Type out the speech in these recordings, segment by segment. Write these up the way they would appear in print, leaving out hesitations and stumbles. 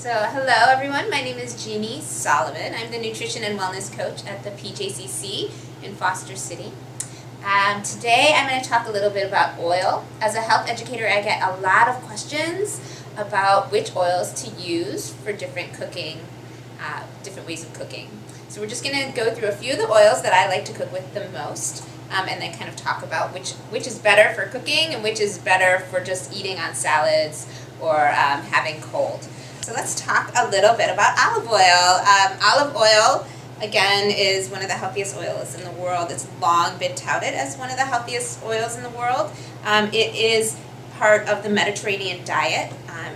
So hello everyone, my name is Jeannie Solomon. I'm the Nutrition and Wellness Coach at the PJCC in Foster City. Today I'm going to talk a little bit about oil. As a health educator, I get a lot of questions about which oils to use for different cooking, different ways of cooking. So we're just going to go through a few of the oils that I like to cook with the most, and then kind of talk about which is better for cooking and which is better for just eating on salads or having cold. So let's talk a little bit about olive oil. Olive oil, again, is one of the healthiest oils in the world. It's long been touted as one of the healthiest oils in the world. It is part of the Mediterranean diet,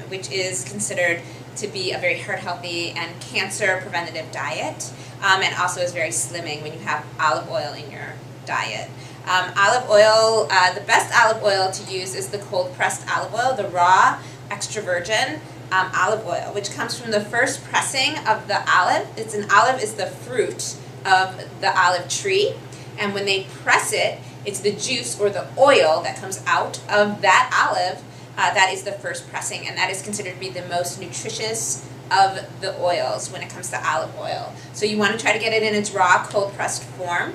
which is considered to be a very heart-healthy and cancer-preventative diet, and also is very slimming when you have olive oil in your diet. Olive oil, the best olive oil to use is the cold-pressed olive oil, the raw, extra virgin olive oil, which comes from the first pressing of the olive. An olive is the fruit of the olive tree, and when they press it, it's the juice or the oil that comes out of that olive that is the first pressing, and that is considered to be the most nutritious of the oils when it comes to olive oil. So you want to try to get it in its raw, cold-pressed form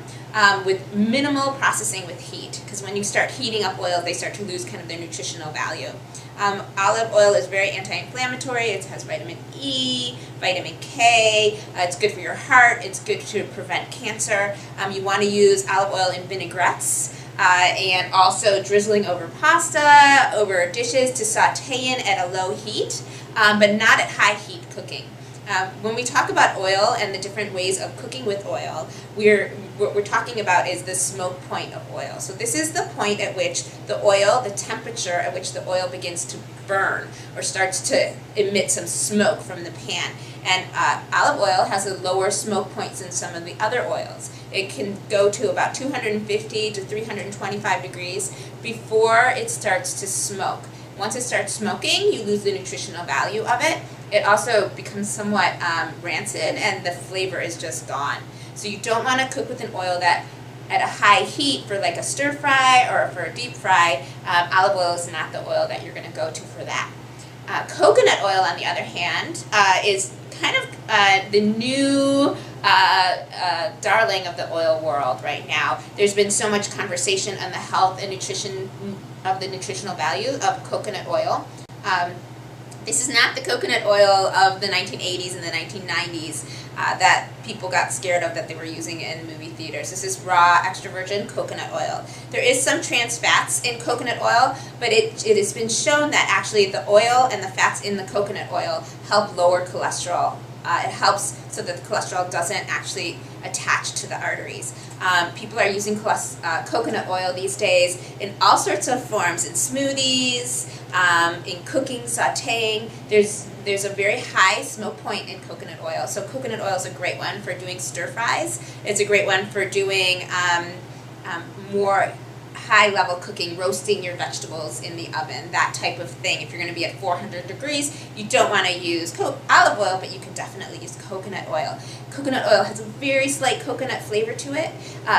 with minimal processing with heat, because when you start heating up oils, they start to lose kind of their nutritional value. Olive oil is very anti-inflammatory. It has vitamin E, vitamin K. It's good for your heart. It's good to prevent cancer. You want to use olive oil in vinaigrettes and also drizzling over pasta, over dishes to saute in at a low heat, but not at high heat cooking. When we talk about oil and the different ways of cooking with oil, what we're talking about is the smoke point of oil. So this is the point at which the oil, the temperature at which the oil begins to burn or starts to emit some smoke from the pan. And olive oil has a lower smoke point than some of the other oils. It can go to about 250 to 325 degrees before it starts to smoke. Once it starts smoking, you lose the nutritional value of it. It also becomes somewhat rancid, and the flavor is just gone. So you don't want to cook with an oil that at a high heat for like a stir fry or for a deep fry. Olive oil is not the oil that you're going to go to for that. Coconut oil, on the other hand, is kind of the new darling of the oil world right now. There's been so much conversation on the health and nutrition of the nutritional value of coconut oil. This is not the coconut oil of the 1980s and the 1990s that people got scared of that they were using in movie theaters. This is raw, extra virgin coconut oil. There is some trans fats in coconut oil, but it has been shown that actually the oil and the fats in the coconut oil help lower cholesterol. It helps so that the cholesterol doesn't actually attach to the arteries. People are using coconut oil these days in all sorts of forms, in smoothies, in cooking, sauteing. There's a very high smoke point in coconut oil. So coconut oil is a great one for doing stir fries. It's a great one for doing more high-level cooking, roasting your vegetables in the oven, that type of thing. If you're going to be at 400 degrees, you don't want to use olive oil, but you can definitely use coconut oil. Coconut oil has a very slight coconut flavor to it,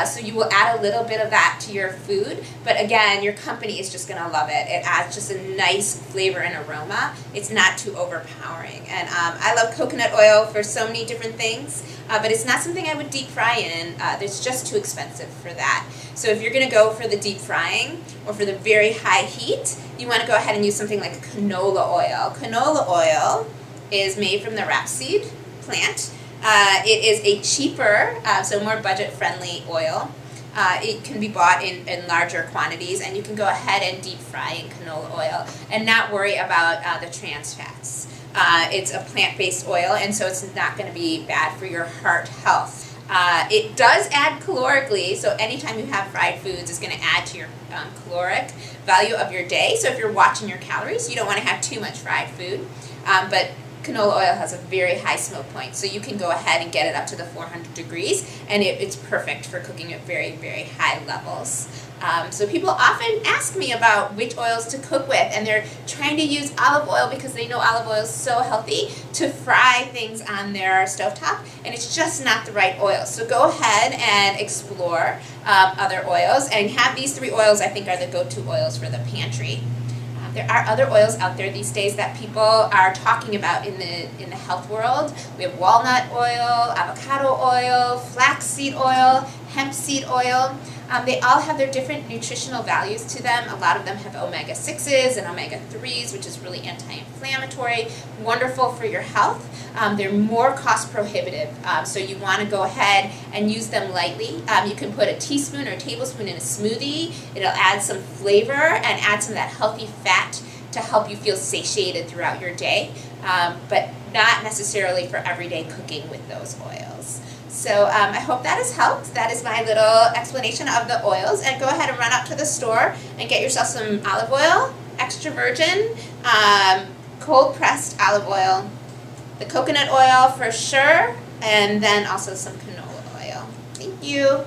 so you will add a little bit of that to your food, but again, your company is just going to love it. It adds just a nice flavor and aroma. It's not too overpowering, and I love coconut oil for so many different things, but it's not something I would deep fry in. It's just too expensive for that. So if you're going to go for the deep frying or for the very high heat, you want to go ahead and use something like canola oil. Canola oil is made from the rapeseed plant. It is a cheaper, so more budget-friendly oil. It can be bought in larger quantities, and you can go ahead and deep fry in canola oil and not worry about the trans fats. It's a plant-based oil, and so it's not going to be bad for your heart health. It does add calorically, so anytime you have fried foods, it's going to add to your caloric value of your day. So if you're watching your calories, you don't want to have too much fried food. But canola oil has a very high smoke point, so you can go ahead and get it up to the 400 degrees, and it's perfect for cooking at very, very high levels. So people often ask me about which oils to cook with, and they're trying to use olive oil because they know olive oil is so healthy to fry things on their stovetop, and it's just not the right oil. So go ahead and explore other oils, and have these three oils I think are the go-to oils for the pantry. There are other oils out there these days that people are talking about in the health world. We have walnut oil, avocado oil, flaxseed oil, hemp seed oil. They all have their different nutritional values to them. A lot of them have omega-6s and omega-3s, which is really anti-inflammatory, wonderful for your health. They're more cost prohibitive, so you want to go ahead and use them lightly. You can put a teaspoon or a tablespoon in a smoothie. It'll add some flavor and add some of that healthy fat to help you feel satiated throughout your day, but not necessarily for everyday cooking with those oils. So I hope that has helped. That is my little explanation of the oils. And go ahead and run out to the store and get yourself some olive oil, extra virgin, cold pressed olive oil, the coconut oil for sure, and then also some canola oil. Thank you.